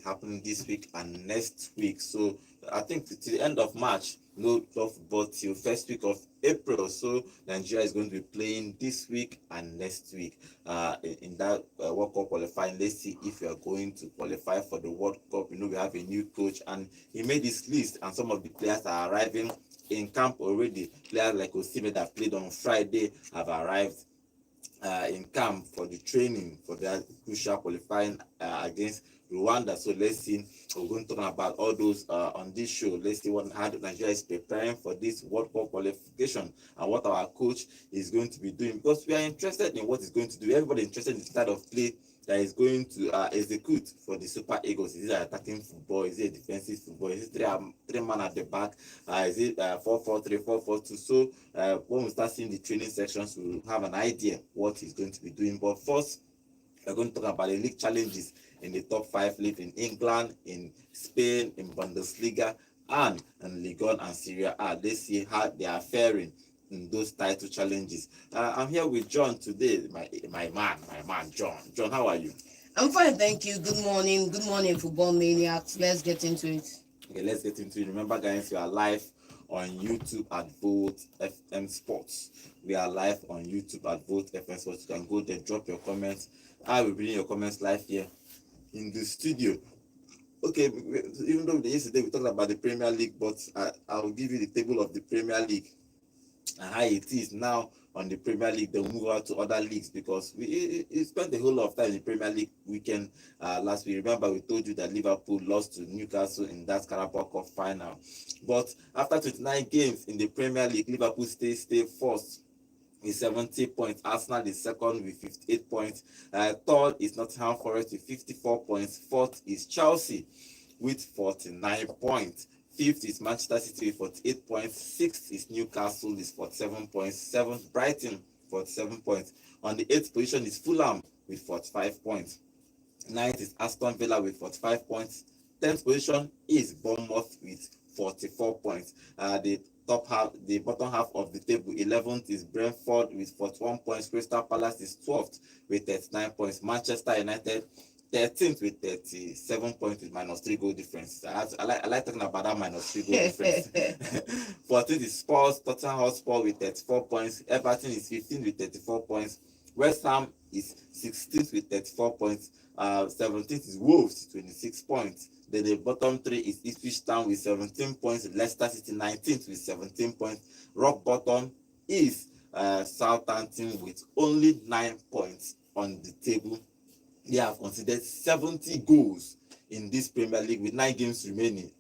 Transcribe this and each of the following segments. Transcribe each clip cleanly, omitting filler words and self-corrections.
happening this week and next week. So I think to the end of March, no football till first week of April. So Nigeria is going to be playing this week and next week in that World Cup qualifying. Let's see if we are going to qualify for the World Cup. We have a new coach and he made this list, and some of the players are arriving in camp already. Players like Osimhen that played on Friday have arrived in camp for the training for their crucial qualifying against Rwanda. So let's see. We're going to talk about all those on this show. Let's see how Nigeria is preparing for this World Cup qualification and what our coach is going to be doing, because we are interested in what he's going to do. Everybody interested in the style of play that is going to execute for the Super Eagles. Is it attacking football? Is it defensive football? Is it three man at the back? Is it 4-4-3, 4-4-2? So when we start seeing the training sections, we'll have an idea what he's going to be doing. But first, we're going to talk about the league challenges in the top 5 leagues in England, in Spain, in Bundesliga, and in Ligue 1 and Serie A. Let's see how they are faring in those title challenges. I'm here with John today, my man, John. John, how are you? I'm fine, thank you. Good morning, football maniacs. Let's get into it. Okay, let's get into it. Remember, guys, we are live on YouTube at Volt FM Sports. We are live on YouTube at Volt FM Sports. You can go there, drop your comments. I will bring your comments live here in the studio. Okay, even though yesterday we talked about the Premier League, but I will give you the table of the Premier League and how it is now on the Premier League. They'll move out to other leagues because we spent a whole lot of time in the Premier League weekend last week. Remember, we told you that Liverpool lost to Newcastle in that Carabao Cup final. But after 29 games in the Premier League, Liverpool stay first with 70 points. Arsenal is second with 58 points. Third is Nottingham Forest with 54 points. Fourth is Chelsea with 49 points. Fifth is Manchester City with 48 points. Sixth is Newcastle with 47 points. Seventh, Brighton, 47 points. On the 8th position is Fulham with 45 points. Ninth is Aston Villa with 45 points. 10th position is Bournemouth with 44 points. The bottom half of the table, 11th is Brentford with 41 points. Crystal Palace is 12th with 39 points. Manchester United 13th with 37 points with -3 goal difference. I like talking about that -3 goal difference. 14th is Spurs. Tottenham Hotspur with 34 points. Everton is 15th with 34 points. West Ham is 16th with 34 points. 17th is Wolves, 26 points. Then the bottom 3 is Ipswich Town with 17 points. Leicester City 19th with 17 points. Rock bottom is Southampton with only 9 points on the table. They have considered 70 goals in this Premier League with 9 games remaining.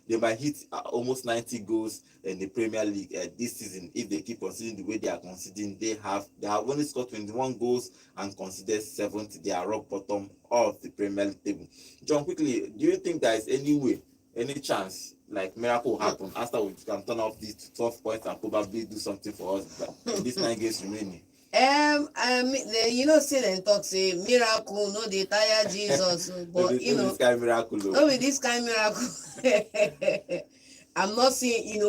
They might hit almost 90 goals in the Premier League this season if they keep considering the way they are considering. They have only scored 21 goals and considered 70. They are rock bottom of the Premier League table. John, quickly, do you think there is any way, any chance, like miracle will happen after we can turn off these 12 points and probably do something for us in these 9 games remaining? Say them talk say miracle, no they tire Jesus, but this kind of miracle, no be this kind of miracle. I'm not saying,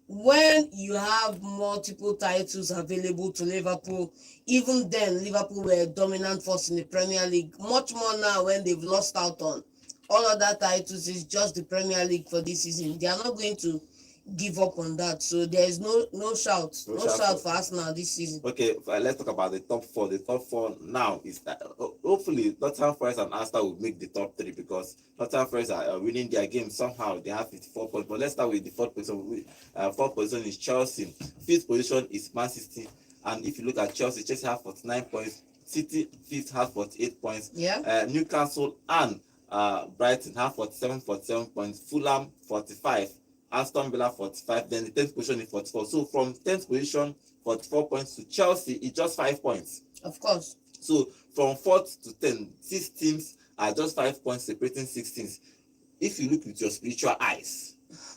when you have multiple titles available to Liverpool, even then Liverpool were a dominant force in the Premier League. Much more now when they've lost out on all other titles. Is just the Premier League for this season. They are not going to give up on that. So there is no shout for Arsenal this season. Okay, let's talk about the top 4. The top 4 now is that hopefully Nottingham Forest and Arsenal will make the top 3 because Nottingham Forest are winning their game somehow. They have 54 points. But let's start with the 4th position. 4th position is Chelsea. 5th position is Man City. And if you look at Chelsea have 49 points. City 5th has 48 points. Yeah. Newcastle and Brighton have 47 points. Fulham 45. Aston Villa 45, then the 10th position is 44. So from 10th position, 44 points to Chelsea, it's just 5 points. Of course. So from 4th to 10th, 6 teams are just 5 points separating 6 teams. If you look with your spiritual eyes,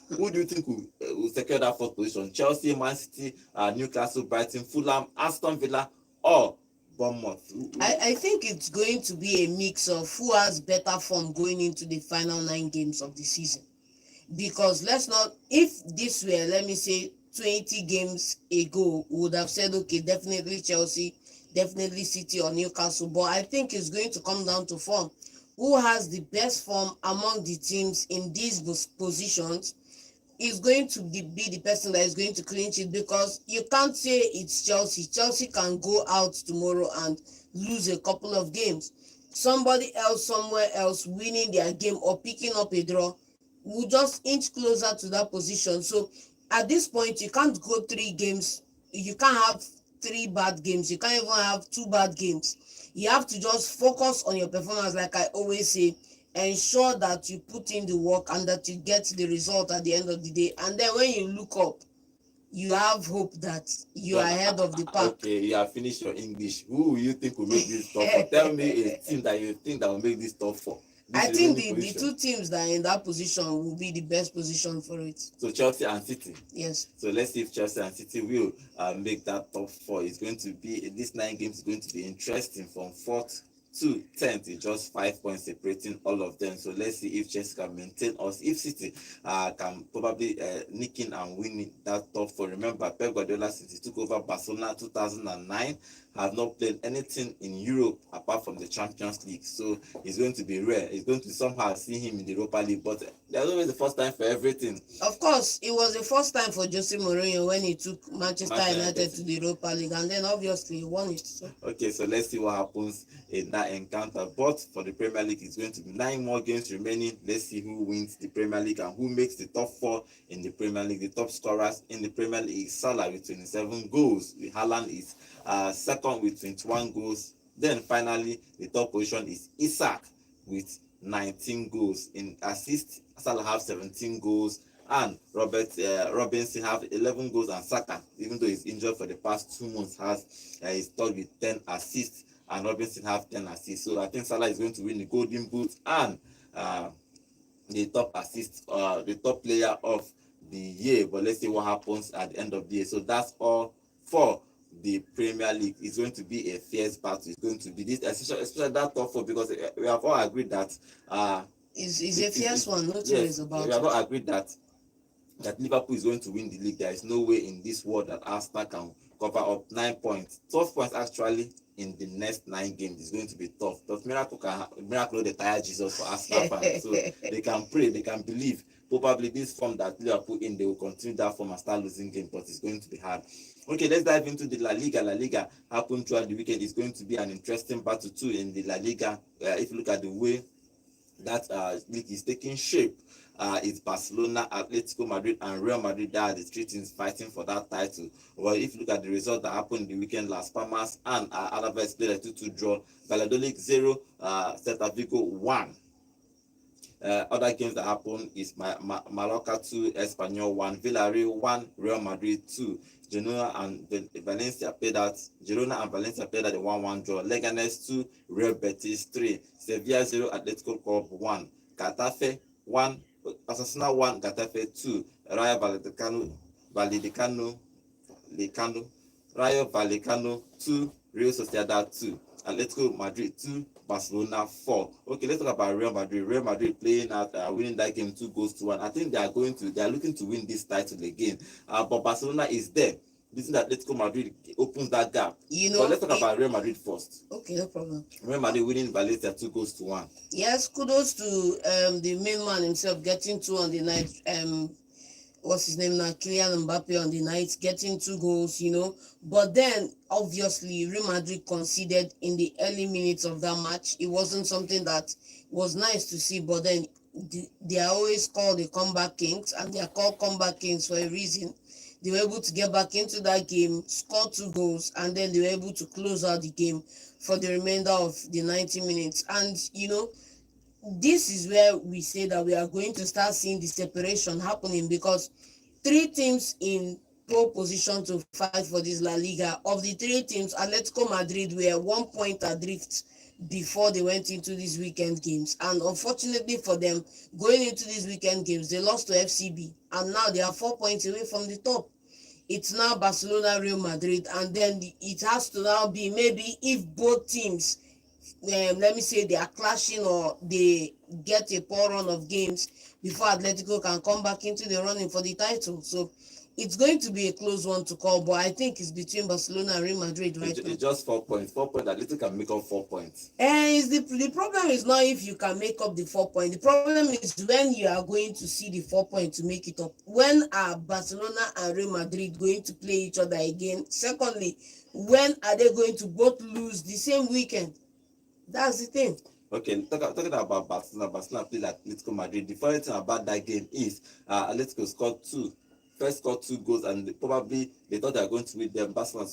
who do you think will secure that 4th position? Chelsea, Man City, Newcastle, Brighton, Fulham, Aston Villa, or Bournemouth? I think it's going to be a mix of who has better form going into the final 9 games of the season. Because if this were, let me say, 20 games ago, we would have said, okay, definitely Chelsea, definitely City or Newcastle. But I think it's going to come down to form. who has the best form among the teams in these positions is going to be the person that is going to clinch it, because you can't say it's Chelsea. Chelsea can go out tomorrow and lose a couple of games. Somebody else somewhere else winning their game or picking up a draw will just inch closer to that position. So at this point, you can't go 3 games. You can't have 3 bad games. You can't even have 2 bad games. You have to just focus on your performance, like I always say. Ensure that you put in the work and that you get the result at the end of the day. And then when you look up, you have hope that you are But ahead of the pack. okay, you have finished your English. Who will you think will make this top 4? Tell me a team that you think that will make this top 4. I think the 2 teams that are in that position will be the best position for it. So Chelsea and City. Yes. So let's see if Chelsea and City will make that top 4. It's going to be, this 9 games is going to be interesting from 4th to 10th. It's just 5 points separating all of them. So let's see if Chelsea can maintain, or if City can probably nick in and win that top 4. Remember, Pep Guardiola, since he took over Barcelona 2009, have not played anything in Europe apart from the Champions League. So it's going to be rare. It's going to somehow see him in the Europa League. But there's always the first time for everything. Of course, it was the first time for Jose Mourinho when he took Manchester United to the Europa League, and then obviously he won it. So. Okay, so let's see what happens in that encounter. But for the Premier League, it's going to be 9 more games remaining. Let's see who wins the Premier League and who makes the top 4 in the Premier League. The top scorers in the Premier League is Salah with 27 goals. Haaland is second with 21 goals. Then finally, the top position is Isak with 19 goals. In assists, Salah have 17 goals, and Robinson have 11 goals, and Saka, even though he's injured for the past 2 months, has he's third with 10 assists, and Robinson have 10 assists. So I think Salah is going to win the Golden Boot and the top assist, the top player of the year. But let's see what happens at the end of the year. So that's all for the Premier League. It's going to be a fierce battle. It's going to be this, especially that top 4, because we have all agreed that it's a fierce one. No two ways about it. We have all agreed that Liverpool is going to win the league. There is no way in this world that Arsenal can cover up 9 points. 12 points actually in the next 9 games is going to be tough. But miracle the tire Jesus for Arsenal fans. So they can pray, they can believe. Probably this form that Liverpool in, they will continue that form and start losing games, but it's going to be hard. Okay, let's dive into the La Liga. La Liga happened throughout the weekend. It's going to be an interesting battle too in the La Liga. If you look at the way that league is taking shape, it's Barcelona, Atletico Madrid, and Real Madrid that are the 3 teams fighting for that title. Well, if you look at the result that happened the weekend, Las Palmas and Alaves played a 2-2 draw. Valladolid 0, Celta Vigo 1. Other games that happened is Mallorca 2, Espanyol 1, Villarreal 1, Real Madrid 2. Girona and Valencia played at a 1-1 draw. Leganes 2, Real Betis 3. Sevilla 0, Atletico Club 1. Getafe 1, Osasuna 1, Getafe 2. Rayo Vallecano 2, Real Sociedad 2. Atletico Madrid 2, Barcelona 4. Okay, let's talk about Real Madrid. Real Madrid playing at winning that game 2-1. I think they are looking to win this title again. But Barcelona is there. This is that Atletico Madrid opens that gap. But let's talk about Real Madrid first. Okay, no problem. Real Madrid winning Valencia 2-1. Yes, kudos to the main man himself getting 2 on the night. What's his name now? Kylian Mbappe on the night, getting 2 goals, But then, obviously, Real Madrid conceded in the early minutes of that match. It wasn't something that was nice to see, but then they are always called the comeback kings, and they are called comeback kings for a reason. They were able to get back into that game, score 2 goals, and then they were able to close out the game for the remainder of the 90 minutes. And, this is where we say that we are going to start seeing the separation happening, because 3 teams in pole position to fight for this La Liga. Of the 3 teams, Atletico Madrid were 1 point adrift before they went into these weekend games, and unfortunately for them, going into these weekend games, they lost to FCB, and now they are 4 points away from the top. It's now Barcelona, Real Madrid, and then it has to now be, maybe if both teams, let me say, they are clashing or they get a poor run of games before Atletico can come back into the running for the title. So It's going to be a close one to call, but I think it's between Barcelona and Real Madrid right now. It's just 4 points. 4 points. Atletico can make up 4 points. And is the problem is not if you can make up the 4 points. The problem is when you are going to see the 4 points to make it up. When are Barcelona and Real Madrid going to play each other again? Secondly, when are they going to both lose the same weekend? That's the thing. Okay, talking about Barcelona. Barcelona played Atletico Madrid. The funny thing about that game is Atletico first scored 2 goals, and probably they thought they were going to win them. Barcelona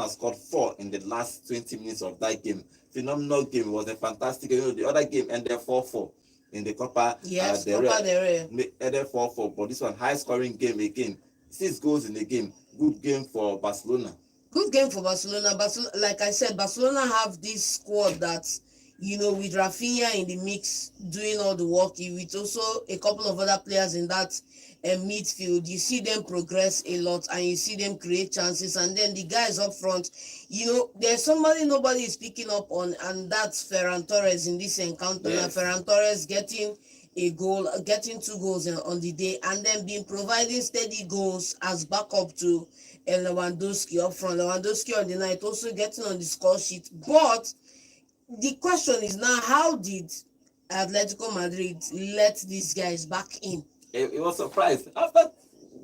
scored 4 in the last 20 minutes of that game. Phenomenal game. It was a fantastic game. You know, the other game ended 4-4 in the Copa. Yes, Copa del Rey. Ended 4-4, but this one high scoring game again. 6 goals in the game. Good game for Barcelona. Good game for Barcelona. Like I said, Barcelona have this squad that, you know, with Rafinha in the mix doing all the work, with also a couple of other players in that midfield. You see them progress a lot, and you see them create chances. And then the guys up front, you know, there's somebody nobody is picking up on, and that's Ferran Torres in this encounter. Yes. Ferran Torres getting a goal, getting 2 goals on the day, and then being providing steady goals as backup to Lewandowski up front. Lewandowski on the night also getting on the score sheet. But the question is now, how did Atletico Madrid let these guys back in? It was surprised after,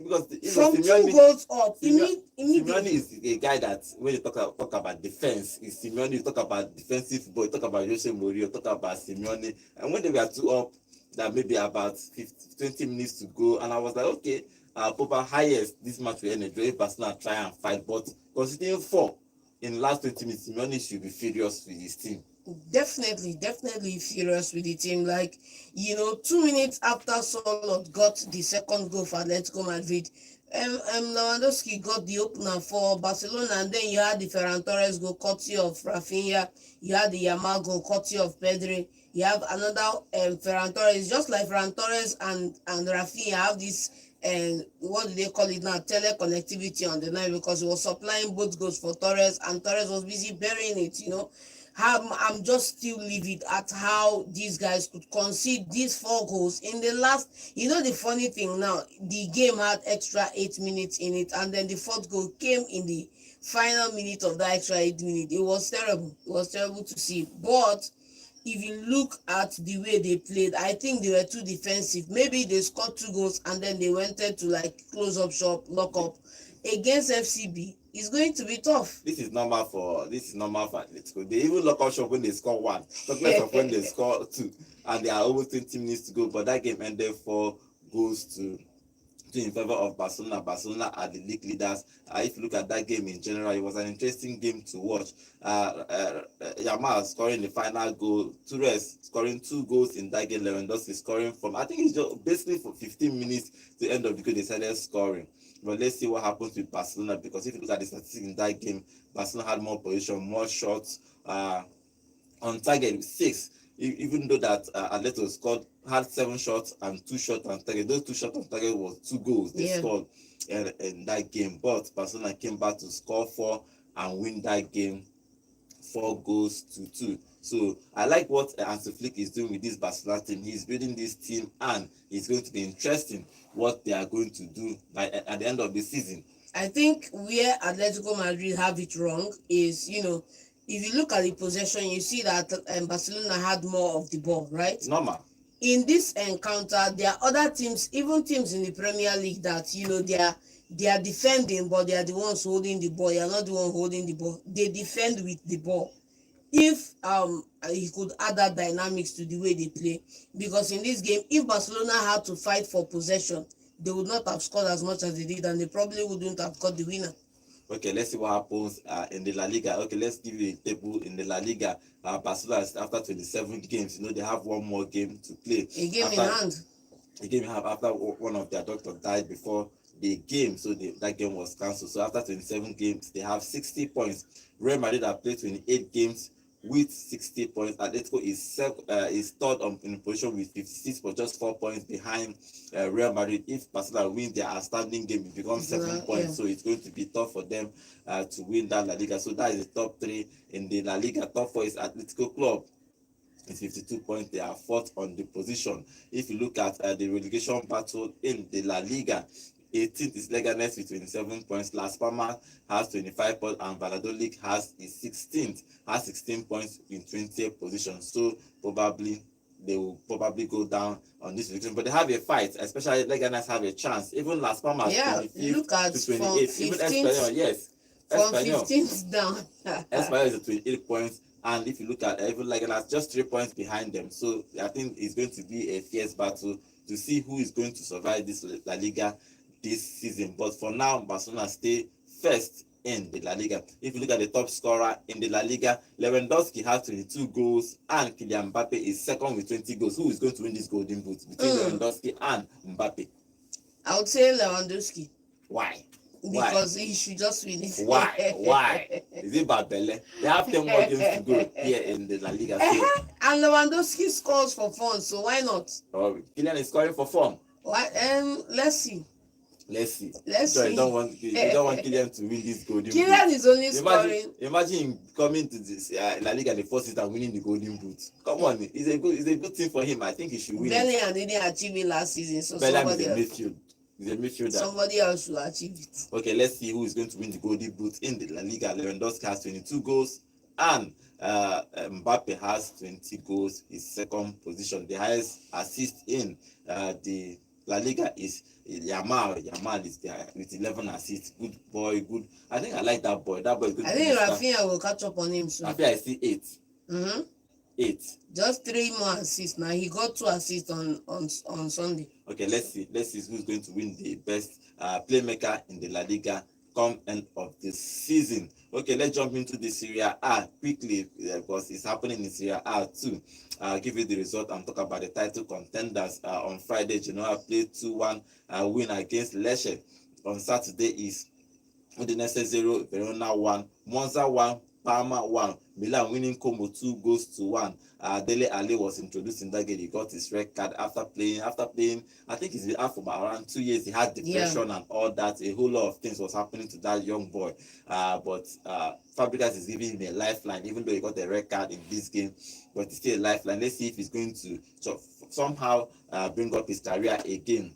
because from 2 goals up. Simeone is a guy that when you talk about defense, Simeone, you talk about defensive football, you talk about Jose Mourinho, talk about Simeone, and when they were 2 up, that maybe about 20 minutes to go, and I was like, okay, Popa highest this match will end. If Barcelona try and fight, but considering 4 in the last 20 minutes, Simeone should be furious with his team. Definitely furious with the team. Like, you know, 2 minutes after Solot got the second goal for Atletico Madrid, Lewandowski got the opener for Barcelona, and then you had the Ferran Torres goal courtesy of Rafinha, you had the Yamal goal courtesy of Pedri, you have another Ferran Torres. Just like Ferran Torres and Rafinha have this, and what do they call it now, teleconnectivity on the night, because he was supplying both goals for Torres, and Torres was busy burying it, you know. I'm just still livid at how these guys could concede these 4 goals in the last. You know, the funny thing now, the game had extra 8 minutes in it, and then the 4th goal came in the final minute of that extra 8 minutes. It was terrible. It was terrible to see. But if you look at the way they played, I think they were too defensive. Maybe they scored 2 goals and then they wanted to like close up shop, lock up. Against FCB, it's going to be tough. This is normal for Atletico. They even lock up shop when they score 1. Talk less of when they score 2, and there are almost 20 minutes to go. But that game ended 4 goals to in favor of Barcelona. Barcelona are the league leaders. If you look at that game in general, it was an interesting game to watch. Yamal scoring the final goal, Torres scoring 2 goals in that game, Lewandowski scoring from, I think it's just basically for 15 minutes to the end of the game, they started scoring. But let's see what happens with Barcelona, because if you look at the statistics in that game, Barcelona had more position, more shots on target, 6. Even though that Atletico had 7 shots and 2 shots on target. Those 2 shots on target was 2 goals they scored in that game. But Barcelona came back to score 4 and win that game 4 goals to 2. So I like what Hansi Flick is doing with this Barcelona team. He's building this team, and it's going to be interesting what they are going to do at the end of the season. I think where Atletico Madrid have it wrong is, you know, if you look at the possession, you see that Barcelona had more of the ball, right? Normal. In this encounter, there are other teams, even teams in the Premier League, that, you know, they are defending, but they are the ones holding the ball. They are not the one holding the ball. They defend with the ball. If you could add that dynamics to the way they play, because in this game, if Barcelona had to fight for possession, they would not have scored as much as they did, and they probably wouldn't have got the winner. Okay, let's see what happens in the La Liga. Okay, let's give you a table in the La Liga. Barcelona, after 27 games, you know, they have 1 more game to play. A game in hand. A game in hand after one of their doctors died before the game, so that game was cancelled. So after 27 games, they have 60 points. Real Madrid have played 28 games with 60 points. Atletico is third in position with 56, but just 4 points behind Real Madrid. If Barcelona win their outstanding game, it becomes 7 points. So it's going to be tough for them to win that La Liga. So that is the top 3 in the La Liga. Top 4 is Atletico Club. It's 52 points. They are 4th on the position. If you look at the relegation battle in the La Liga, 18th is Leganes with 27 points. Las Palmas has 25 points, and Valladolid has 16 points in 20th position. So probably they will probably go down on this position, but they have a fight. Especially Leganes have a chance. Even Las Palmas 25th look at to from 28th. Even Espanyol, 15th yes, from Espanyol. 15th down. Espanyol is at 28 points, and if you look at even Leganes, just 3 points behind them. So I think it's going to be a fierce battle to see who is going to survive this La Liga this season. But for now, Barcelona stay first in the La Liga. If you look at the top scorer in the La Liga, Lewandowski has 22 goals, and Kylian Mbappe is second with 20 goals. Who is going to win this golden boot between Lewandowski and Mbappe? I would say Lewandowski. Why? Because he should just win it. Why? Is it Barbele? They have 10 more games to go here in the La Liga. So. And Lewandowski scores for fun, so why not? Kylian is scoring for fun. Why? Let's see. Let's see. You don't want Kylian to win this golden boot. Kylian is only scoring. Imagine him coming to this La Liga the first season and winning the golden boot. Come on, it's a good thing for him. I think he should win. Bellingham didn't achieve it last season, so Bellingham is a midfield. He's a midfielder. Somebody else should achieve it. Okay, let's see who is going to win the golden boot in the La Liga. Lewandowski has 22 goals, and Mbappe has 20 goals. His second position. The highest assist in the La Liga is Yamal. Yamal is there with 11 assists. Good boy, good. I think I like that boy. That boy is good. I think Rafinha will catch up on him soon. Rafinha, I see 8. 8. Just 3 more assists. Now he got 2 assists on Sunday. Okay, let's see who's going to win the best playmaker in the La Liga come end of the season. Okay, let's jump into the Serie A quickly because it's happening in Serie A too. I'll give you the result and talk about the title contenders. On Friday, Genoa played 2-1 win against Lecce. On Saturday is Udinese 0, Verona 1, Monza 1, Parma 1, Milan winning Como 2-1. Dele Alli was introduced in that game. He got his red card after playing. I think he's been out for around 2 years. He had depression and all that. A whole lot of things was happening to that young boy. But Fabregas is giving him a lifeline, even though he got a red card in this game. But it's still a lifeline. Let's see if he's going to somehow bring up his career again.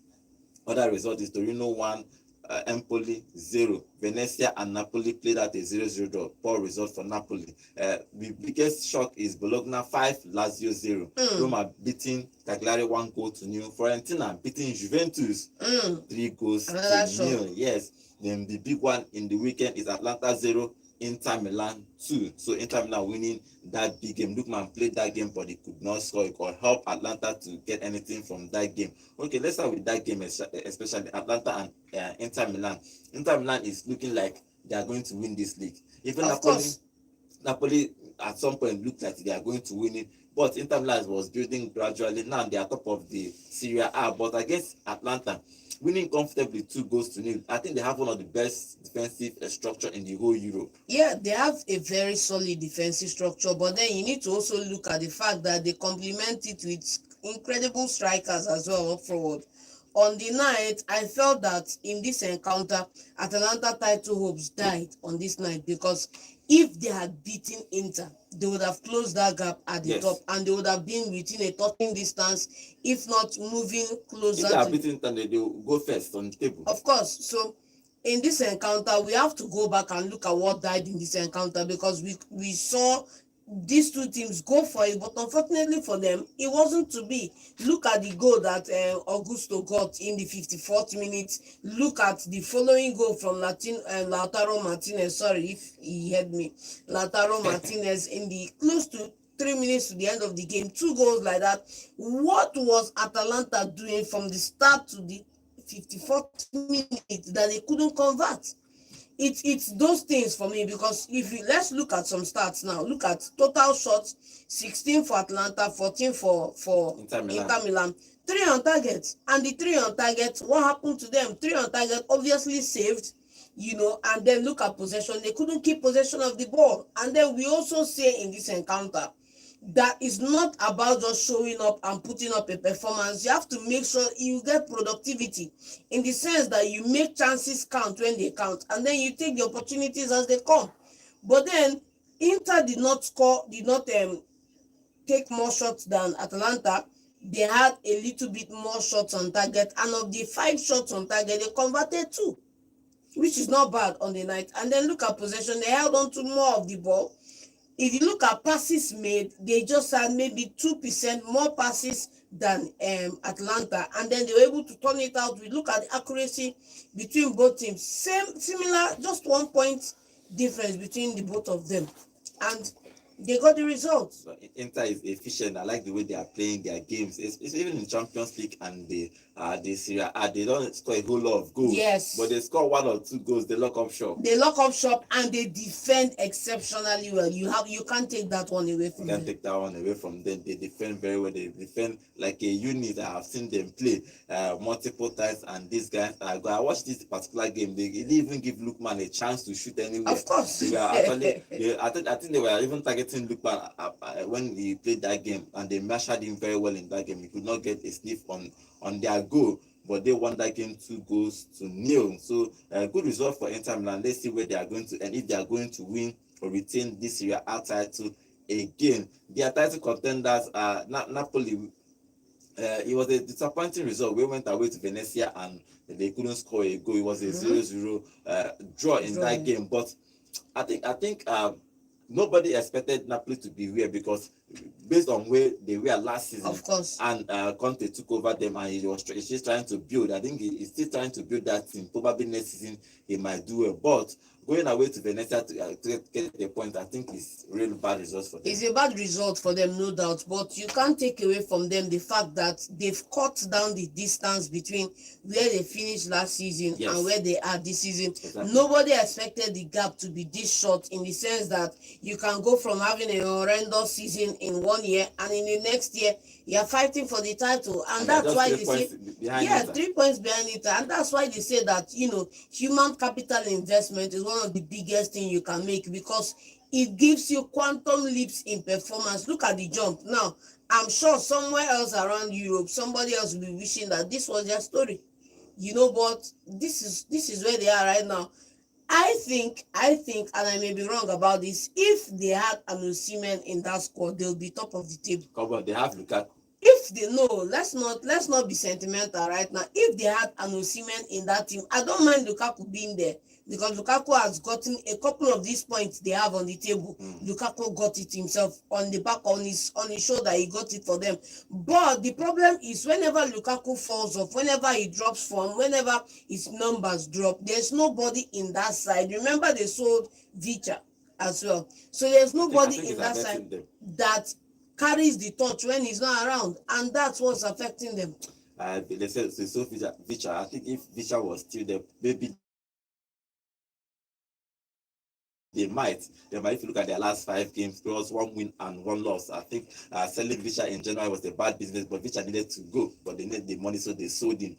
Other result is Torino 1. Empoli 0. Venezia and Napoli played at a 0-0 draw. Poor result for Napoli. The biggest shock is Bologna 5, Lazio 0. Roma beating Cagliari 1-0. Fiorentina beating Juventus 3-0. Yes. Then the big one in the weekend is Atlanta 0, Inter Milan 2. So Inter Milan winning that big game. Lookman played that game, but he could not score. It could help Atlanta to get anything from that game. Okay, let's start with that game, especially Atlanta and Inter Milan. Inter Milan is looking like they are going to win this league. Even Napoli at some point looked like they are going to win it, but Inter Milan was building gradually. Now they are top of the Serie A, but against Atlanta, winning comfortably 2-0. I think they have one of the best defensive structure in the whole Europe. Yeah, they have a very solid defensive structure, but then you need to also look at the fact that they complement it with incredible strikers as well up forward. On the night, I felt that in this encounter, Atalanta title hopes died on this night, because if they had beaten Inter, they would have closed that gap at the top, and they would have been within a touching distance, if not moving closer. If they have beaten Inter, they will go first on the table. Of course. So in this encounter, we have to go back and look at what died in this encounter, because we saw these two teams go for it, but unfortunately for them, it wasn't to be. Look at the goal that Augusto got in the 54th minute. Look at the following goal from Lautaro Martinez. Sorry if he heard me. Lautaro Martinez in the close to 3 minutes to the end of the game. 2 goals like that. What was Atalanta doing from the start to the 54th minute that they couldn't convert? It's those things for me, because let's look at some stats now. Look at total shots: 16 for Atlanta, 14 for Inter Milan. 3 on target, and the 3 on target, what happened to them? 3 on target obviously saved, and then look at possession. They couldn't keep possession of the ball. And then we also say in this encounter that is not about just showing up and putting up a performance. You have to make sure you get productivity, in the sense that you make chances count when they count, and then you take the opportunities as they come. But then Inter did not take more shots than Atalanta. they had a little bit more shots on target, and of the 5 shots on target, they converted 2, which is not bad on the night. And then look at possession, they held on to more of the ball. If you look at passes made, they just had maybe 2% more passes than Atlanta, and then they were able to turn it out. We look at the accuracy between both teams, similar, just 1 point difference between the both of them, and they got the result. So Inter is efficient. I like the way they are playing their games. It's even in Champions League and the Serie A. They don't score a whole lot of goals. Yes. But they score 1 or 2 goals. They lock up shop. They lock up shop and they defend exceptionally well. You can't take that one away from You can't them. take that one away from them. They defend very well. They defend like a unit. I have seen them play multiple times. And these guys, I watched this particular game. They didn't even give Lookman a chance to shoot anywhere. Of course. They were actually, I think they were even targeting Lookman when he played that game, and they measured him very well in that game. He could not get a sniff on their goal, but they won that game 2-0. So good result for Inter Milan. Let's see where they are going to, and if they are going to win or retain this Serie A title again. Their title contenders are Napoli. It was a disappointing result. We went away to Venezia and they couldn't score a goal. It was a 0-0 draw in that game. But I think nobody expected Napoli to be here, because based on where they were last season, Of course. and Conte took over them, and he's just trying to build. I think he's still trying to build that team. Probably next season he might do it, but going away to Venezia to get the point, I think is really bad results for them. It's a bad result for them, no doubt, but you can't take away from them the fact that they've cut down the distance between where they finished last season and where they are this season. Exactly. Nobody expected the gap to be this short, in the sense that you can go from having a horrendous season in 1 year, and in the next year you're fighting for the title, and that's why they say 3 points behind it, and that's why they say that human capital investment is one of the biggest thing you can make, because it gives you quantum leaps in performance. Look at the jump now. I'm sure somewhere else around Europe, somebody else will be wishing that this was their story, but this is where they are right now. I think, and I may be wrong about this, if they had an Osimhen in that squad, they'll be top of the table. Come on, they have Lukaku. If they let's not be sentimental right now. If they had an Osimhen in that team, I don't mind Lukaku being there, because Lukaku has gotten a couple of these points they have on the table. Lukaku got it himself on the back, on his shoulder. He got it for them. But the problem is, whenever Lukaku falls off, whenever he drops form, whenever his numbers drop, there's nobody in that side. Remember, they sold Vicha as well, so there's nobody in that side that carries the torch when he's not around, and that's what's affecting them. They said so Vicha. I think if Vicha was still there, maybe they might. If you look at their last 5 games, there was 1 win and 1 loss. I think selling Vicha in January was a bad business, but Vicha needed to go, but they needed the money, so they sold him.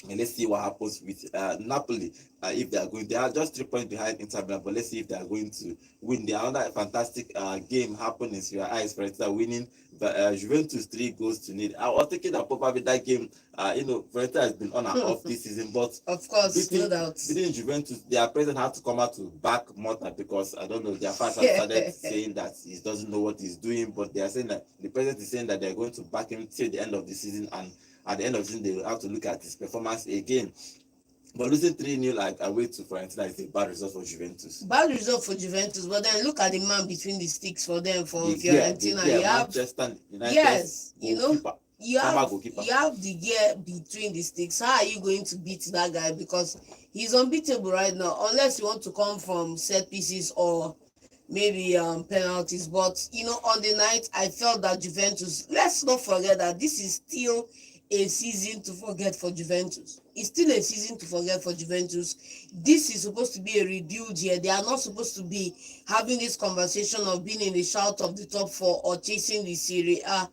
And let's see what happens with Napoli. If they are going, they are just 3 points behind Inter Milan, but let's see if they are going to win. The another fantastic game happened in Serie A is Fiorentina winning Juventus 3-0. I was thinking that probably that game, Fiorentina has been on and off this season, but of course, no doubt. Beating Juventus, their president had to come out to back Motta, because I don't know, their fans have started saying that he doesn't know what he's doing, but they are saying that the president is saying that they're going to back him till the end of the season, and at the end of the season, they will have to look at his performance again. But losing 3-0 away to Fiorentina is a bad result for Juventus. Bad result for Juventus, but then look at the man between the sticks for them, for Fiorentina. You have Manchester United. Yes, goalkeeper. you have the gear between the sticks. How are you going to beat that guy? Because he's unbeatable right now, unless you want to come from set pieces or maybe penalties. But on the night, I felt that Juventus, let's not forget that this is still a season to forget for Juventus. It's still a season to forget for Juventus. This is supposed to be a rebuild year. They are not supposed to be having this conversation of being in the shout of the top 4 or chasing the Serie A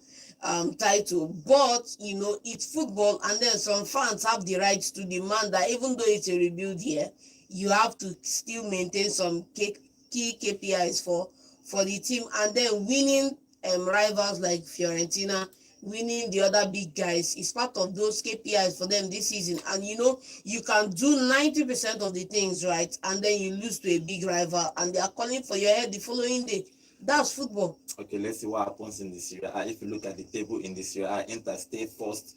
title. But it's football, and then some fans have the right to demand that even though it's a rebuild year, you have to still maintain some key KPIs for the team, and then winning rivals like Fiorentina, winning the other big guys is part of those KPIs for them this season. And you can do 90% of the things right, and then you lose to a big rival, and they are calling for your head the following day. That's football. Okay, let's see what happens in the Serie A. If you look at the table in the Serie A, Inter stay first,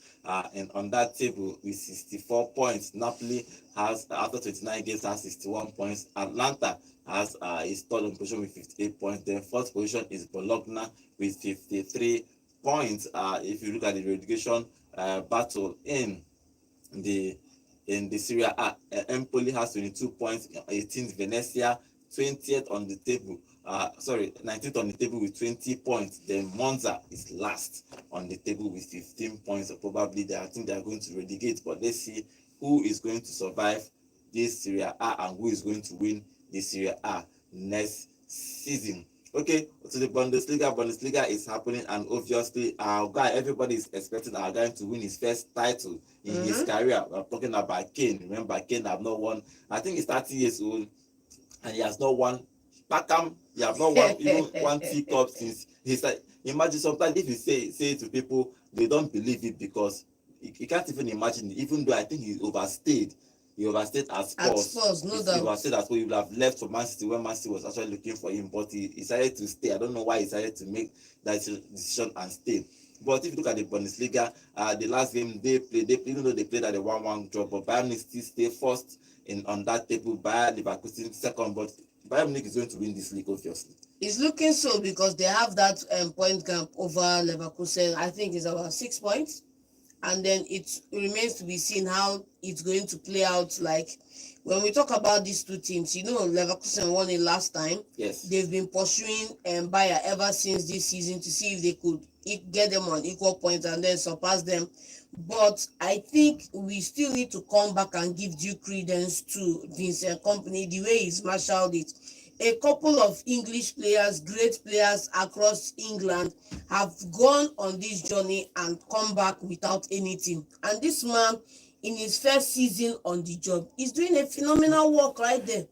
and on that table with 64 points. Napoli has, after 29 games, has 61 points. Atlanta has is third on position with 58 points. Then fourth position is Bologna with 53 points. If you look at the relegation battle the in the Serie A, Empoli has 22 points, 18th Venezia, 20th on the table. 19th on the table with 20 points. Then Monza is last on the table with 15 points. So probably I think they are going to relegate, but let's see who is going to survive this Serie A and who is going to win the Serie A next season. Okay, so the Bundesliga is happening, and obviously our guy, everybody is expecting our guy to win his first title in his career. We're talking about Kane. Remember, Kane have not won. I think he's 30 years old, and he has not won. Packham, he have not won even one teacup since he's like. Imagine sometimes if you say to people, they don't believe it because you can't even imagine it. Even though I think he overstayed at Spurs. No He doubt. overstayed at Spurs. He would have left for Man City when Man City was actually looking for him, but he decided to stay. I don't know why he decided to make that decision and stay. But if you look at the Bundesliga, the last game they played, even though they played at a 1-1 draw, but Bayern Munich still stay first on that table. Bayern Leverkusen second, but Bayern Munich is going to win this league, obviously. It's looking so because they have that point gap over Leverkusen. I think it's about 6 points. And then it remains to be seen how it's going to play out. Like when we talk about these two teams, Leverkusen won it last time. Yes. They've been pursuing Bayer ever since this season to see if they could get them on equal points and then surpass them. But I think we still need to come back and give due credence to Vincent Kompany, the way he's marshaled it. A couple of English players, great players across England, have gone on this journey and come back without anything. And this man, in his first season on the job, is doing a phenomenal work right there.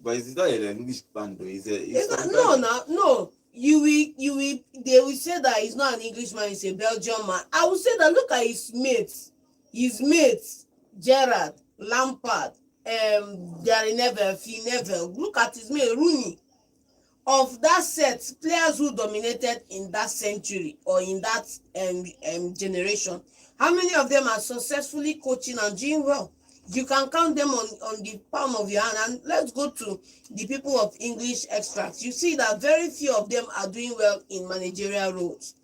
But it's not an English band, though. No. They will say that he's not an Englishman, he's a Belgian man. I will say that look at his mates, Gerrard, Lampard, Gary Neville, Phil Neville. Look at his mate, Rooney. Of that set, players who dominated in that century or in that generation, how many of them are successfully coaching and doing well? You can count them on the palm of your hand. And let's go to the people of English extracts. You see that very few of them are doing well in managerial roles.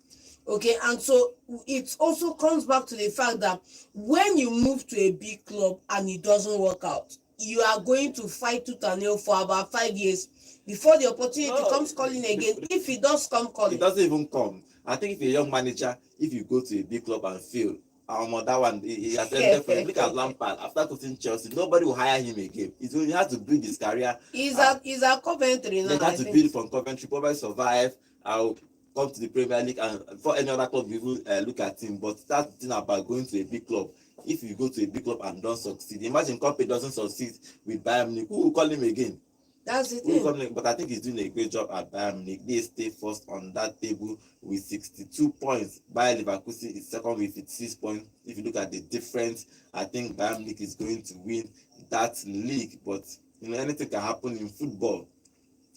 Okay, and so it also comes back to the fact that when you move to a big club and it doesn't work out, you are going to fight tooth and nail for about 5 years before the opportunity comes calling again. If it does come calling, it doesn't even come. I think if you're a young manager, if you go to a big club and fail, that one he has ended for him. Look at Lampard after coaching Chelsea, nobody will hire him again. He had to build his career. He's at Coventry now. They had to build from Coventry, probably survive. I'll come to the Premier League, and for any other club, we will look at him. But that thing about going to a big club, if you go to a big club and don't succeed, imagine Kompany doesn't succeed with Bayern Munich, who will call him again? That's the thing. But I think he's doing a great job at Bayern Munich. They stay first on that table with 62 points. Bayer Leverkusen is second with 56 points. If you look at the difference, I think Bayern Munich is going to win that league. But anything can happen in football.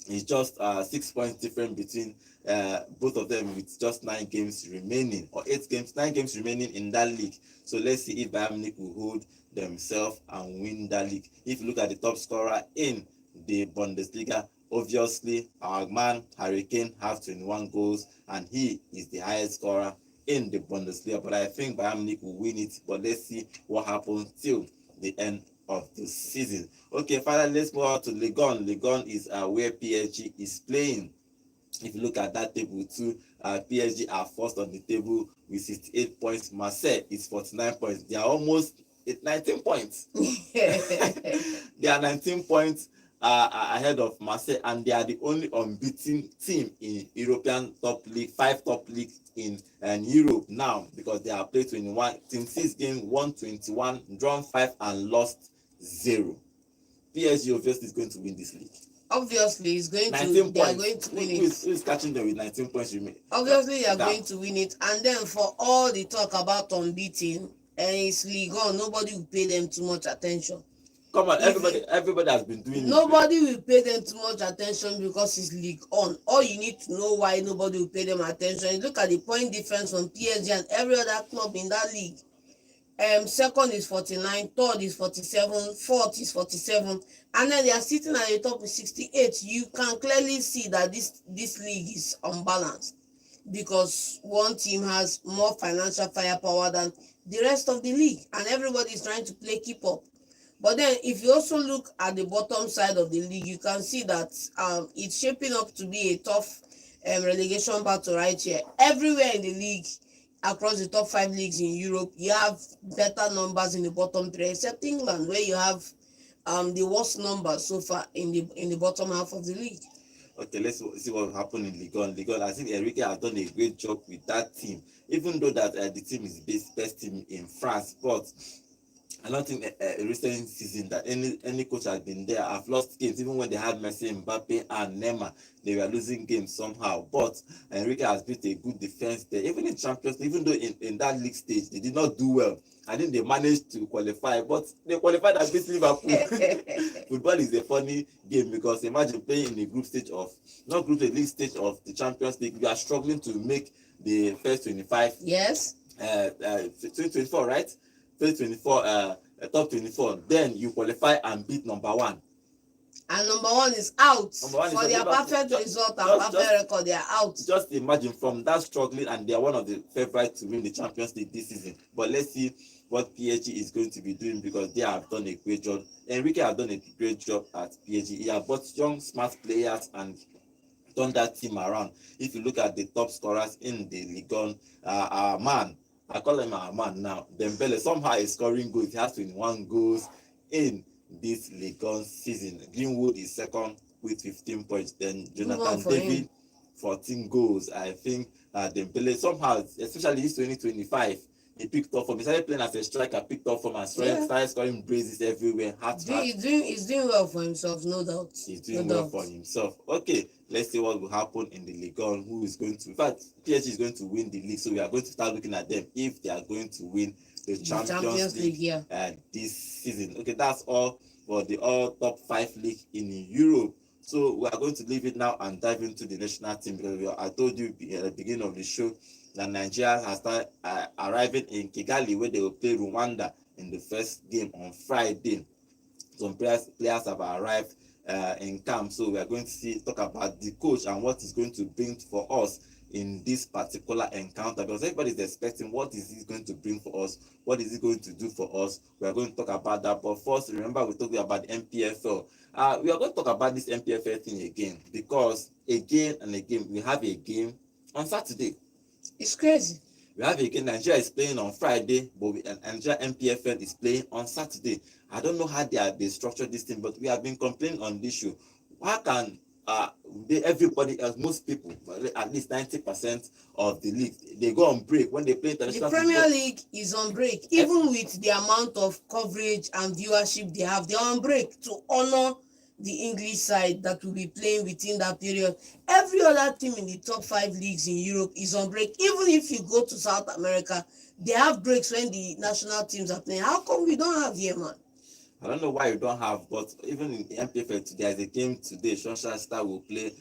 It's just 6 points difference between both of them with just 9 games remaining, or 9 games remaining in that league. So let's see if Bayern Munich will hold themselves and win that league. If you look at the top scorer in the Bundesliga, obviously our man Harry Kane has 21 goals and he is the highest scorer in the Bundesliga. But I think Bayern Munich will win it. But let's see what happens till the end of the season. Okay, finally let's move on to Ligue 1. Ligue 1 is where PSG is playing. If you look at that table too, PSG are first on the table with 68 points. Marseille is 49 points. They are almost at 19 points. They are 19 points ahead of Marseille, and they are the only unbeaten team in European top league, 5 top leagues in Europe now, because they have played 26 games, won 21, drawn 5, and lost 0. PSG obviously is going to win this league. Obviously, they are going to win it. Who is catching them with 19 points remaining? Obviously, they are going to win it. And then for all the talk about unbeaten, and it's Ligue 1, nobody will pay them too much attention. Come on, If everybody has been doing it. nobody will pay them too much attention because it's league on. All you need to know why nobody will pay them attention is look at the point difference from PSG and every other club in that league. Second is 49, third is 47, fourth is 47, and then they are sitting at the top with 68. You can clearly see that this league is unbalanced because one team has more financial firepower than the rest of the league, and everybody is trying to play keep up. But then if you also look at the bottom side of the league, you can see that it's shaping up to be a tough relegation battle right here. Everywhere in the league, across the top 5 leagues in Europe, you have better numbers in the bottom 3, except England, where you have the worst numbers so far in the bottom half of the league. Okay, let's see what happened in Ligue 1. I think Enrique has done a great job with that team, even though that the team is best team in France. But I don't think a recent season that any coach has been there have lost games. Even when they had Messi, Mbappe, and Neymar, they were losing games somehow. But Enrique has built a good defense there. Even in Champions League, even though in that league stage they did not do well, I think they managed to qualify, but they qualified and beat Liverpool. Football is a funny game because imagine playing in the group stage of, not group stage, league stage of the Champions League. You are struggling to make the first 25. Yes. 2024, right? First 24, top 24. Then you qualify and beat number 1. And number 1 is out. Number 1 is for their perfect result and perfect record, they are out. Just imagine from that struggling, and they are one of the favorites to win the Champions League this season. But let's see what PSG is going to be doing because they have done a great job. Enrique has done a great job at PSG. He has bought young, smart players and turn that team around. If you look at the top scorers in the Ligue 1, our man, I call him our man now, Dembele, somehow is scoring goals. He has 21 goals in this Ligue 1 season. Greenwood is second with 15 points. Then Jonathan David, 14 goals. I think Dembele somehow, especially this 2025, he picked up form. He started playing as a striker, picked up form and started scoring braces everywhere. He's doing well for himself, no doubt. He's doing well for himself. Okay, let's see what will happen in the Ligue 1. Who is going to? In fact, PSG is going to win the league, so we are going to start looking at them if they are going to win the Champions League this season. Okay, that's all for the all top 5 league in Europe. So we are going to leave it now and dive into the national team because I told you at the beginning of the show that Nigeria has started arriving in Kigali, where they will play Rwanda in the first game on Friday. Some players have arrived in camp, so we are going to talk about the coach and what he's going to bring for us in this particular encounter, because everybody is expecting what is he going to bring for us, what is he going to do for us. We are going to talk about that, but first remember we talked about the MPFL. We are going to talk about this MPFL thing again because again and again we have a game on Saturday. It's crazy. We have again, Nigeria is playing on Friday, but Nigeria MPFL is playing on Saturday. I don't know how they structured this thing, but we have been complaining on this show. Why can everybody else, most people, at least 90% of the league, they go on break when they play international football? The Premier League is on break. Even with the amount of coverage and viewership they have, they're on break to honor the English side that will be playing within that period. Every other team in the top 5 leagues in Europe is on break. Even if you go to South America, they have breaks when the national teams are playing. How come we don't have here, man? I don't know why you don't have, but even in the MPFL, there is a game today. Sunshine Star will play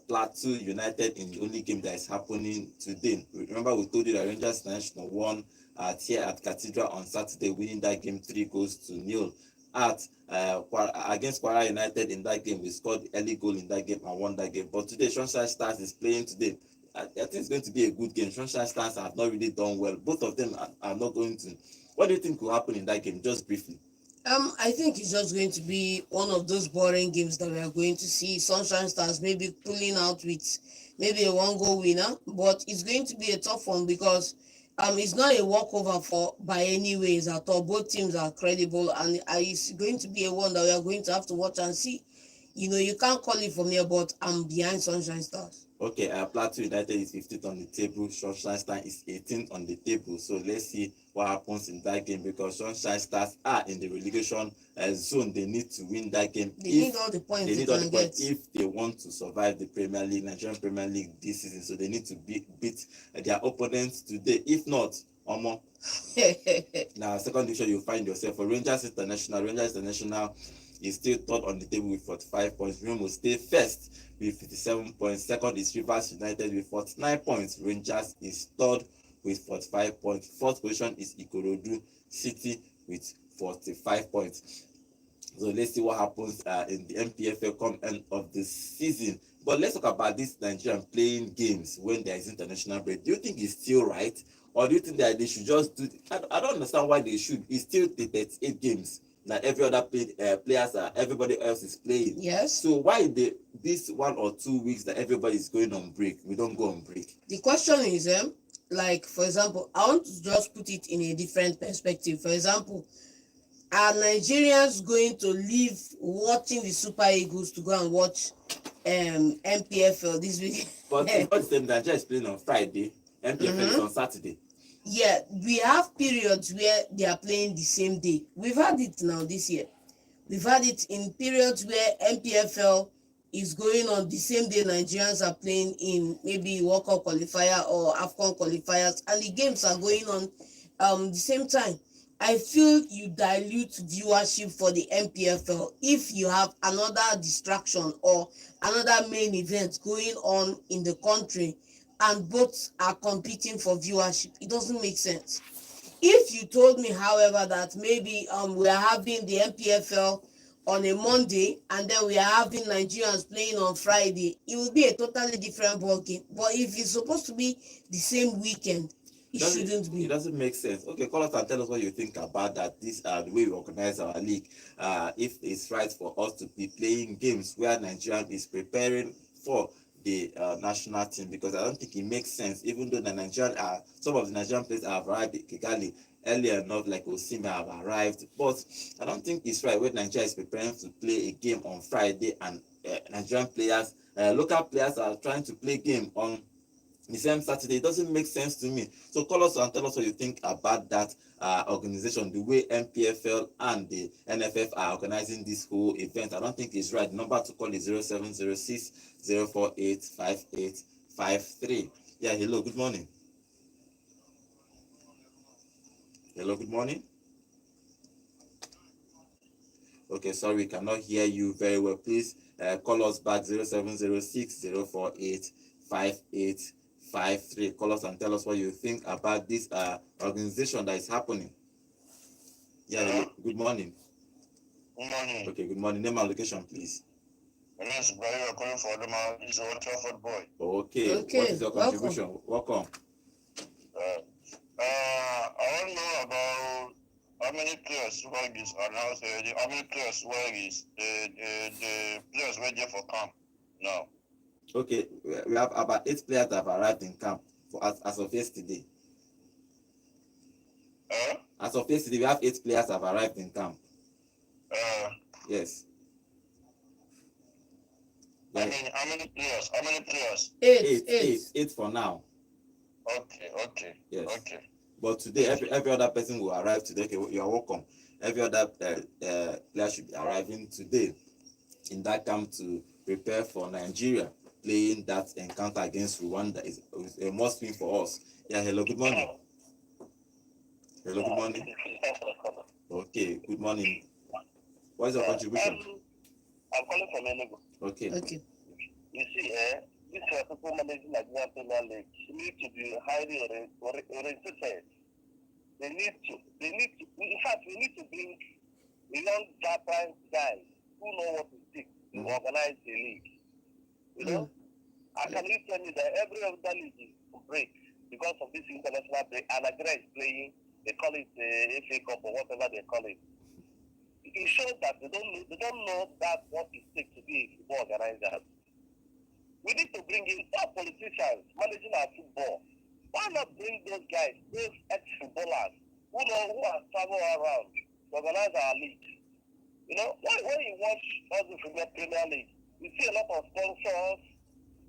Plateau United in the only game that is happening today. Remember, we told you that Rangers International won here at Cathedral on Saturday, winning that game 3-0 against Kwara United. In that game, we scored the early goal in that game and won that game. But today, Sunshine Stars is playing today. I think it's going to be a good game. Sunshine Stars have not really done well. Both of them are not going to. What do you think will happen in that game, just briefly? I think it's just going to be one of those boring games that we are going to see. Sunshine Stars maybe pulling out with maybe a 1-goal winner, but it's going to be a tough one because it's not a walkover by any ways at all. Both teams are credible, and it's going to be a one that we are going to have to watch and see. You can't call it from here, but I'm behind Sunshine Stars. Okay, Plateau United is 15th on the table. Sunshine Stars is 18th on the table. So let's see what happens in that game because Sunshine Stars are in the relegation zone. They need to win that game. They need all the points they can get if they want to survive the Premier League, Nigerian Premier League this season. So they need to beat their opponents today. If not, Omo. Now, second division, you find yourself for Rangers International. Rangers International is still third on the table with 45 points. Remo stay first with 57 points. Second is Rivers United with 49 points. Rangers is third with 45 points. Fourth position is Ikorodu City with 45 points. So let's see what happens in the MPFL come end of the season. But let's talk about this Nigerian playing games when there is international break. Do you think it's still right? Or do you think that they should just do I don't understand why they should. It's still the 38 games that every other players are everybody else is playing. Yes. So why this 1 or 2 weeks that everybody is going on break, we don't go on break? The question is, like for example, I want to just put it in a different perspective. For example, are Nigerians going to leave watching the Super Eagles to go and watch MPFL this week? But it's not the same. Nigeria is playing on Friday. MPFL is on Saturday. Yeah, we have periods where they are playing the same day. We've had it now this year. We've had it in periods where MPFL is going on the same day Nigerians are playing in maybe World Cup qualifier or AFCON qualifiers, and the games are going on the same time. I feel you dilute viewership for the MPFL if you have another distraction or another main event going on in the country and both are competing for viewership. It doesn't make sense. If you told me, however, that maybe we are having the MPFL on a Monday and then we are having Nigerians playing on Friday, it will be a totally different ball game. But if it's supposed to be the same weekend, it shouldn't be. It doesn't make sense. Okay, call us and tell us what you think about that. This the way we organize our league. If it's right for us to be playing games where Nigeria is preparing for the national team, because I don't think it makes sense. Even though some of the Nigerian players have arrived at Kigali earlier enough, like Osimhen have arrived, but I don't think it's right when Nigeria is preparing to play a game on Friday and Nigerian players, local players are trying to play game on the same Saturday. It doesn't make sense to me. So call us and tell us what you think about that organization, the way MPFL and the NFF are organizing this whole event. I don't think it's right. The number to call is 0706 048 5853. Yeah, hello, good morning. Hello, good morning. Okay, sorry, we cannot hear you very well. Please call us back 0706 048 5853. Call us and tell us what you think about this organization that is happening. Yeah, hello. Good morning. Good morning. Okay, good morning. Name and location, please. My name is Brian. I'm calling for Adama. He's a Old Trafford boy. Okay. What is your contribution? Welcome. I want to know about how many players Super Eagles announced. How many players Super Eagles the players were there for camp now? Okay, we have about 8 players that have arrived in camp as of yesterday. As of yesterday, we have 8 players that have arrived in camp. Yes. How many players? How many players? 8 for now. Okay. Yes. Okay. But today, every other person will arrive today. Okay, you are welcome. Every other player should be arriving today in that camp to prepare for Nigeria playing that encounter against Rwanda. Is a must win for us. Yeah, hello, good morning. Hello, good morning. Okay, good morning. What is your contribution? I'm calling from Enugu. Okay. You see, this people managing Nigerian Premier League need to be highly oriented. They need to. In fact, we need to bring young Japanese guys who know what it takes to organize the league. You know, I can tell you that every other league is break because of this international break, and Nigeria is playing. They call it FA Cup or whatever they call it. It shows that they don't know that what it takes to be a football organizer. We need to bring in top politicians managing our football. Why not bring those guys, those ex-footballers who have traveled around to organize our league? You know, when you watch all the Premier League, you see a lot of sponsors.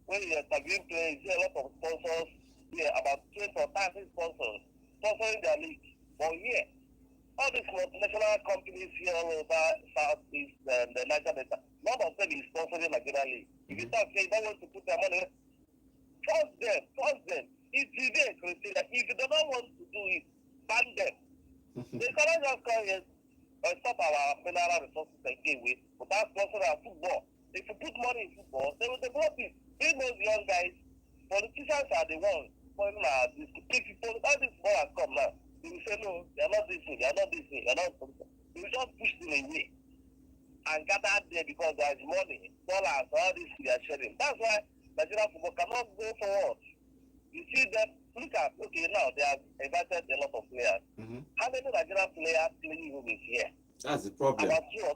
When you're interviewing players, you see a lot of sponsors. Yeah, about 20 or 30 sponsors sponsoring their league. But yeah, all these multinational companies here all over Southeast and the Niger Delta, none of them is sponsoring Nigeria League. If you start saying they want to put their money, trust them. It's there, Christina. If you do not want to do it. Ban them. They cannot just come here and stop our mineral resources again without sponsoring our football. If you put money in football, they will develop it. They know the young guys. Politicians are the ones spoiling our this. If all these ballers come now, they will say no, they are not this way, they are not this way, they are not. They will just push them away and gather there because there is money, dollars, all this they are sharing. That's why Nigerian football cannot go forward. You see that, look at, okay, now they have invited a lot of players. Mm-hmm. How many Nigerian players playing room is here? That's the problem. About two.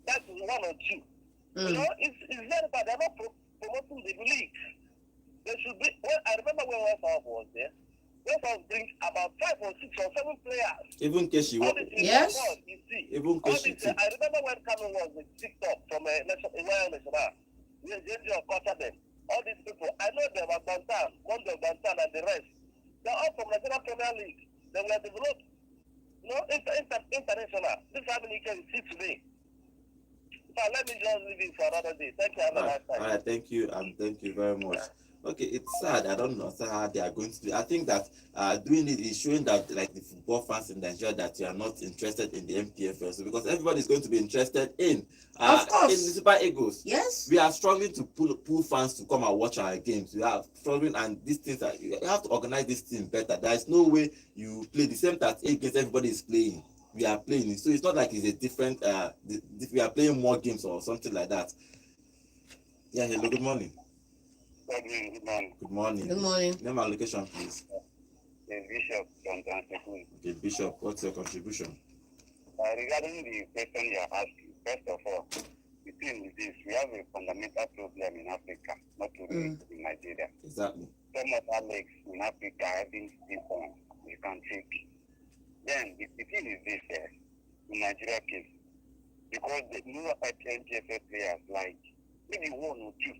That's one or two. You know, it's very bad. They're not promoting the league. There should be, well, I remember when West Ham was there, West Ham brings about 5 or 6 or 7 players. Even Keshi. Yes. You see. Even Keshi. I remember when Kanu was with TikTok from a national. They culture them. All these people, I know them, Bantan, Mondo Bantan, and the rest. They're all from Nigeria Premier League. They were developed, you know, international. This family can see today. But let me just leave it for another day. Thank you. Have a nice time. All right, thank you, and thank you very much. Okay, it's sad. I don't know how they are going to do it. I think that doing it is showing that, like the football fans in Nigeria, that you are not interested in the MPFL. So because everybody is going to be interested in Of course. in the Super Eagles. Yes. We are struggling to pull fans to come and watch our games. We are struggling, and these things are, you have to organize this thing better. There is no way you play the same 38 games everybody is playing. We are playing it, so it's not like it's a different. We are playing more games or something like that. Yeah. Hello. Good morning. Good morning. Good morning. Good morning. Name and location, please. The Bishop from Tansekun. Okay, Bishop, what's your contribution? Regarding the question you are asking, first of all, the thing is this: we have a fundamental problem in Africa, not only in Nigeria. Exactly. Some of our legs in Africa having still on, you can take. Then the thing is this: in Nigeria case, because the new NGFS players, like maybe 1 or 2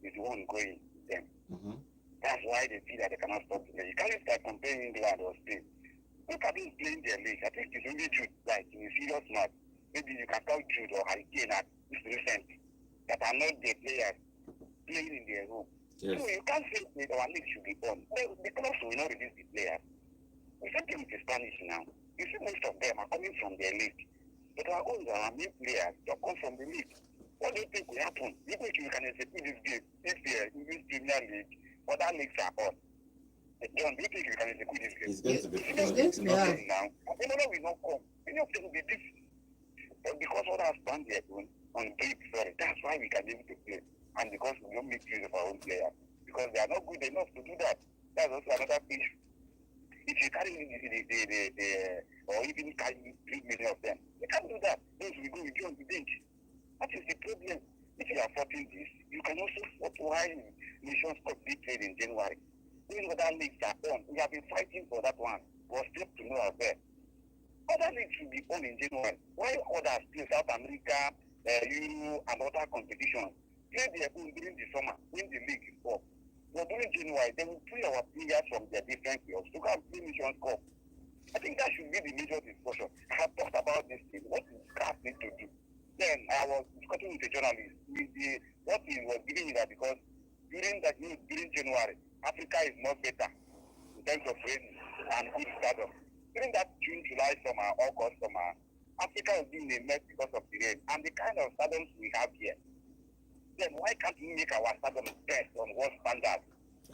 is the one going with them. Mm-hmm. That's why they feel that they cannot stop today. You can't start comparing England or Spain. Look at them playing their league. I think it's only Jude, like in a serious match. Maybe you can count Jude or Hurricane at this recent that are not the players playing in their room. Yes. So you can't say that our league should be on. The clubs will not reduce the players. The same thing with the Spanish now. You see most of them are coming from their league. But our own our main players that come from the league. What do you think will happen? You think you can execute this game if the English Premier League or that leagues are on? John, do you think you can execute this game? It's going to be It's going to be hard. Now, another will not come. Many of them will be this. But because others stand there on great, sorry, that's why we can be able to play. And because we don't make use of our own players. Because they are not good enough to do that. That's also another issue. If you carry or even carry 3 million of them, you can't do that. Those will go with you on the bench. That is the problem. If you are fighting this, you can also fight why Nations Cup be played in January. Even other leagues are on. We have been fighting for that one. We're still to know our best. Other leagues should be on in January. Why others play South America, Euro, and other competitions play their own during the summer when the league is up? But during January, they will play our players from their different clubs to go and play Nations Cup. I think that should be the major discussion. I have talked about this thing. What is CAF need to do? Then I was discussing with a journalist. What he was giving me that because during January, Africa is much better in terms of rain and good stardom. During that June, July summer, August summer, Africa will be in a mess because of the rain and the kind of stardom we have here. Then why can't we make our stardom best on world standards?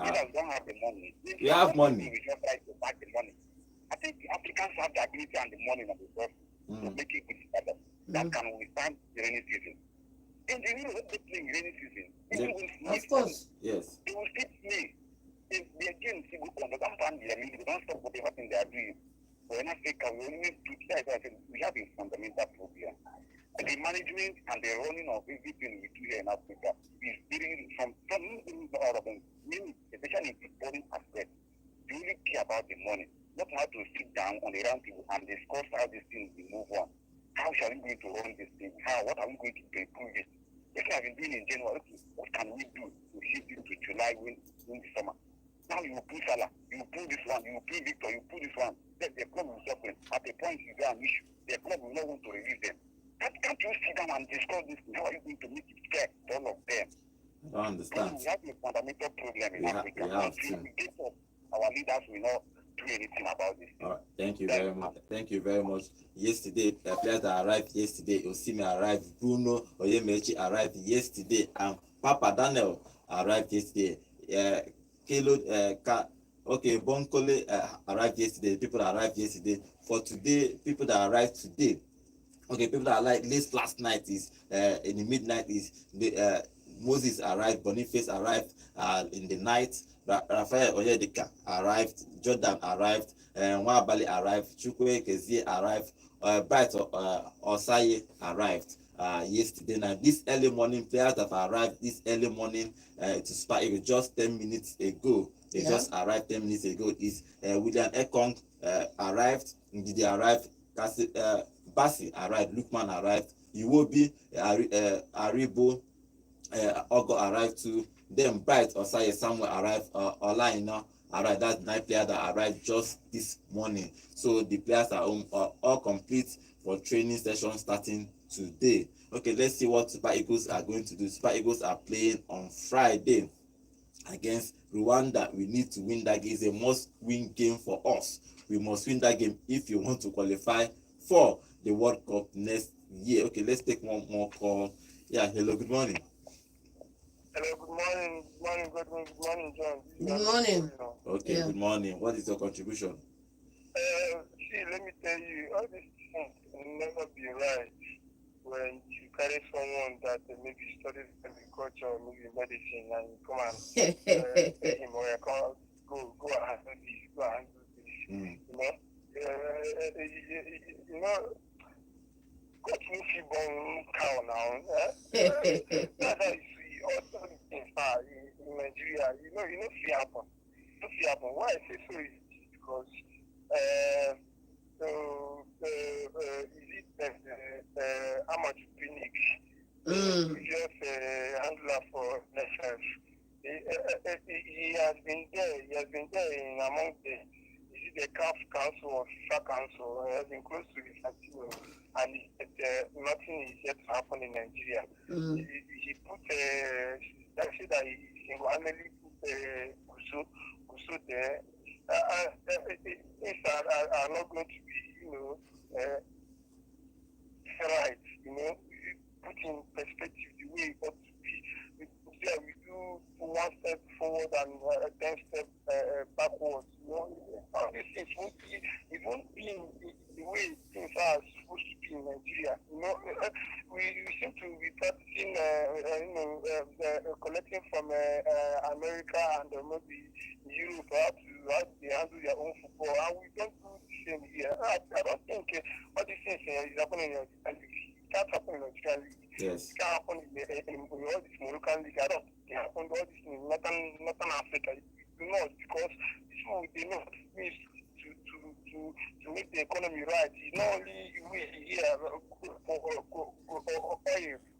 Leaders don't have the money. We have money. We just try to back the money. I think the Africans have the ability and the money and the resources to make a good stardom that can withstand the rainy season. In the Euro, when they play in rainy season, people will sleep. Of course. Yes. They will still play. If their game still go on, they don't stand their league, they don't stop whatever thing they are doing. But in Africa, we only do that. We have a fundamental problem. And the management and the running of everything we do here in Africa is very from all of them, especially in the foreign aspect. They only care about the money, not how to sit down on the round table and discuss how this thing will move on. How shall we going to run this thing? What are we going to improve this? If we have been doing in January, what can we do to shift it to July when the summer? Now you will pull Salah, you will pull this one, you will pull Victor, you will pull this one. Then the club will suffer. At a point you get an issue, the club will not want to release them. Can't you sit down and discuss this? How are you going to make it fair to all of them? I don't understand. We have a fundamental problem in Africa. We have to. We get up, our leaders will not do do anything about this. All right, thank you very much. Thank you very much. Yesterday, players that arrived yesterday, Osime arrived, Bruno Oyemechi arrived yesterday, and Papa Daniel arrived yesterday. Kelo, okay, Bonkole arrived yesterday. People that arrived yesterday. For today, people that arrived today. Okay, people that are like last night is in the midnight is the Moses arrived, Boniface arrived in the night, Raphael Oyedika arrived, Jordan arrived, Nwabali arrived, Chukwe Kezie arrived, Bright Osaye arrived yesterday night. This early morning, players have arrived this early morning to Super Eagles just 10 minutes ago. They just arrived 10 minutes ago. Is William Ekong arrived, Ndidi arrived, Basi arrived, Lukman arrived, Iwobi, Aribo, Ogo arrived too. Then Bright Osaye Samuel arrived, Olaina arrived. That's 9 players that arrived just this morning. So the players are all complete for training session starting today. Okay, let's see what Super Eagles are going to do. Super Eagles are playing on Friday against Rwanda. We need to win that game. It's a must-win game for us. We must win that game if you want to qualify for the World Cup next year. Okay, let's take one more call. Yeah, hello, good morning. Hello, good morning, good morning, John. Good morning. Okay, good morning. What is your contribution? See, let me tell you, all these things will never be right when you carry someone that maybe studies agriculture or maybe medicine and you come and tell him or you come go and do this, go and do this. You know, God will see born cow now. That's how you see all these things in Nigeria. You know, fear happen. Why I say so is because Amach Phoenix, just handler for NFF. He has been there in among the CAF Council or FIFA Council. He has been close to his activity, and nothing is yet to happen in Nigeria. He put actually that he single-handedly put Kuso there. Things are not going to be, right, put in perspective the way it ought to be. We do one step forward and 10 steps backwards. All these things won't be in the way things are supposed to be in Nigeria. We seem to be practicing, collecting from America and maybe Europe how they handle their own football, and we don't do the same here. I don't think all these things is happening in Nigeria. It can't happen in Nigeria League. Yes. It can't happen in all this Moroccan League. I don't think it happens all this in Northern Africa. It's not because they know ways to make the economy right. It's not only we here for oil.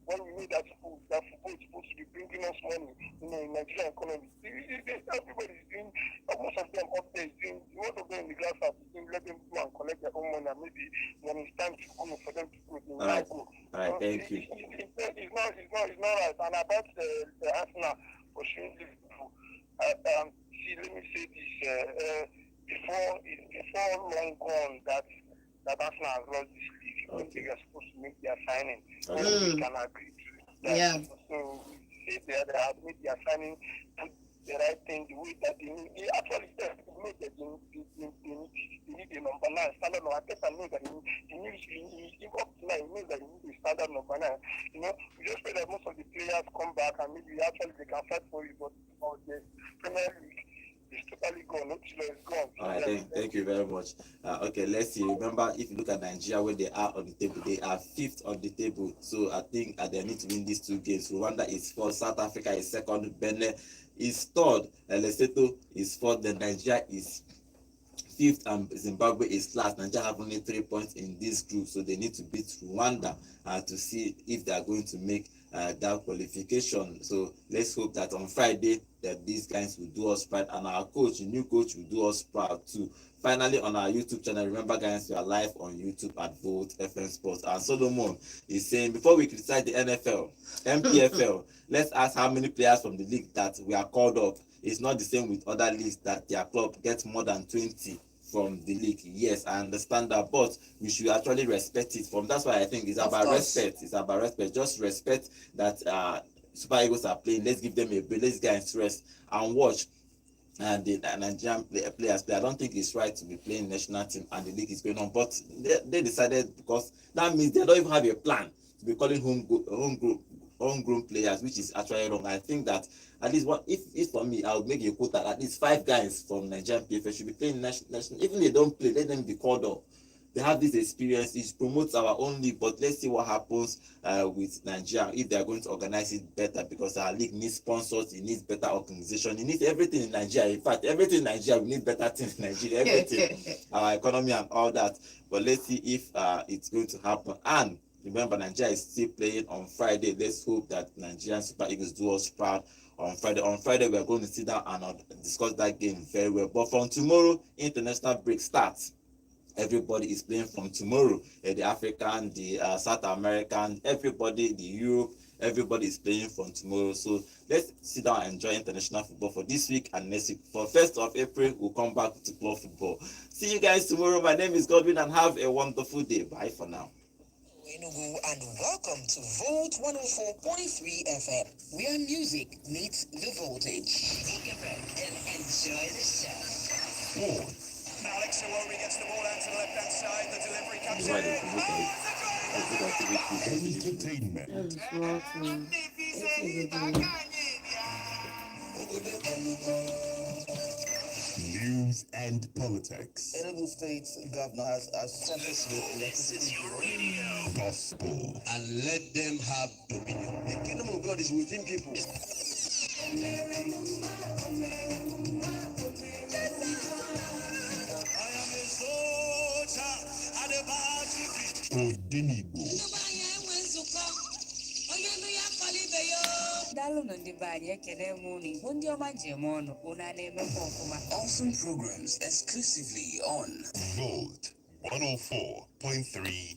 When we know that football is supposed to be bringing us money in the Nigerian economy. Everybody is doing, most of them up there is doing, most of them in the glass house is doing, let them go and collect their own money, and maybe when it's time to go for them to go, they will not go. All right, thank you. It's not right. And about the Arsenal for showing this, see, let me say this, before long gone that Arsenal has lost this league, when they are supposed to make their signing, we can agree to that. Yeah. So we say they have made their signing, put the right thing, the way that they need. They actually said they know that they need a number 9 standard number. I guess I know that he up to now, he knows that he needs a standard number 9. We just pray that most of the players come back and maybe actually they can fight for it, but for the Premier League, it's totally gone. It's gone. All right, thank you very much. Okay, let's see. Remember, if you look at Nigeria, where they are on the table, they are 5th on the table. So I think they need to win these 2 games. Rwanda is 4th, South Africa is 2nd, Benin is 3rd, Lesotho is 4th, then Nigeria is 5th, and Zimbabwe is last. Nigeria have only 3 points in this group, so they need to beat Rwanda to see if they are going to make that qualification. So let's hope that on Friday that these guys will do us proud, and our coach, the new coach, will do us proud too. Finally, on our YouTube channel, remember guys, we are live on YouTube at Volt FM Sports. And Solomon is saying, before we criticize the NFL, MPFL, let's ask how many players from the league that we are called up. It's not the same with other leagues that their club gets more than 20 from the league. Yes, I understand that, but we should actually respect it. That's why I think it's Of about course. respect. It's about respect. Just respect that Super Eagles are playing. Let's give them a break. Let's get into rest and watch. And the Nigerian players play. I don't think it's right to be playing national team and the league is going on. But they decided, because that means they don't even have a plan to be calling homegrown players, which is actually wrong. I think that at least one, if for me, I would make a quote that at least 5 guys from Nigerian PFA should be playing national. Even if they don't play, let them be called up. They have this experience. It promotes our own league, but let's see what happens with Nigeria if they are going to organize it better, because our league needs sponsors, it needs better organization, it needs everything in Nigeria. In fact, everything in Nigeria, we need better things in Nigeria, everything, our economy and all that. But let's see if it's going to happen. And remember, Nigeria is still playing on Friday. Let's hope that Nigerian Super Eagles do us proud on Friday. On Friday, we are going to sit down and discuss that game very well. But from tomorrow, international break starts. Everybody is playing from tomorrow. The African, the South American, everybody, the Europe, everybody is playing from tomorrow. So let's sit down and enjoy international football for this week and next week. For 1st of April, we'll come back to club football. See you guys tomorrow. My name is Godwin, and have a wonderful day. Bye for now. Enugu, and welcome to Volt 104.3 FM, where music meets the voltage. Take a breath and enjoy the show. Alex Iwobi gets the ball out to the left-hand side. The delivery comes Entertainment. News and politics. Enugu State governor has sent us to electricity. Gospel. And let them have dominion. The kingdom of God is within people. Odenibo. Awesome programs exclusively on Volt 104.3